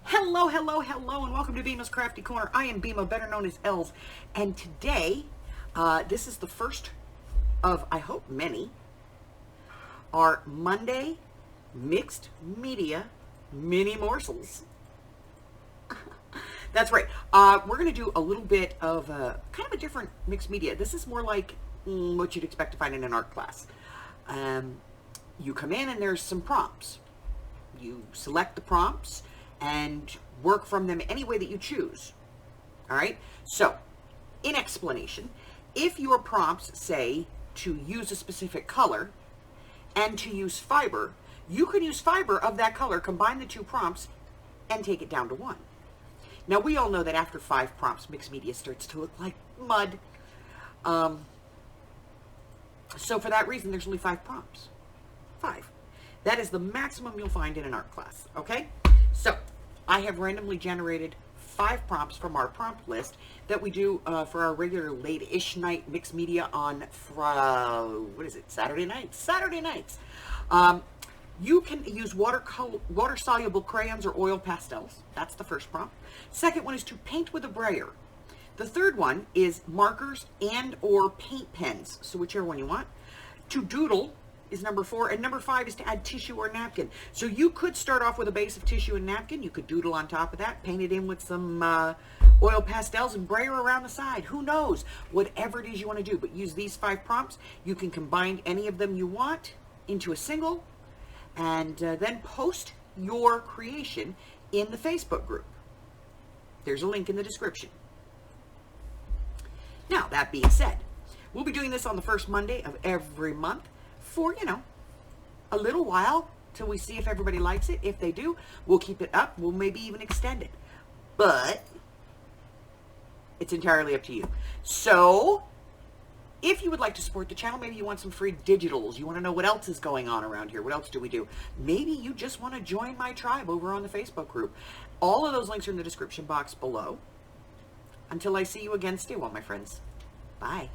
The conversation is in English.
Hello, hello, hello, and welcome to Bima's Crafty Corner. I am Bima, better known as Els, and today, this is the first of, I hope, many, our Monday Mixed Media Mini Morsels. That's right. We're going to do a little bit of kind of a different mixed media. This is more like what you'd expect to find in an art class. You come in and there's some prompts. You select the prompts and work from them any way that you choose. All right. So, in explanation, if your prompts say to use a specific color and to use fiber, you can use fiber of that color, combine the two prompts, and take it down to one. Now, we all know that after 5 prompts, mixed media starts to look like mud. So for that reason, there's only 5 prompts. 5. That is the maximum you'll find in an art class, okay? So, I have randomly generated 5 prompts from our prompt list that we do for our regular late-ish night mixed media on, Saturday nights? Saturday nights. You can use water-soluble crayons or oil pastels. That's the first prompt. Second one is to paint with a brayer. The third one is markers and or paint pens, so whichever one you want. To doodle is number 4, and number 5 is to add tissue or napkin. So you could start off with a base of tissue and napkin. You could doodle on top of that, paint it in with some oil pastels and brayer around the side. Who knows? Whatever it is you want to do, but use these 5 prompts. You can combine any of them you want into a single, and then post your creation in the Facebook group. There's a link in the description. Now, that being said, we'll be doing this on the first Monday of every month for, a little while till we see if everybody likes it. If they do, we'll keep it up. We'll maybe even extend it. But it's entirely up to you. So, if you would like to support the channel, maybe you want some free digitals, you want to know what else is going on around here, what else do we do? Maybe you just want to join my tribe over on the Facebook group. All of those links are in the description box below. Until I see you again, stay well, my friends. Bye.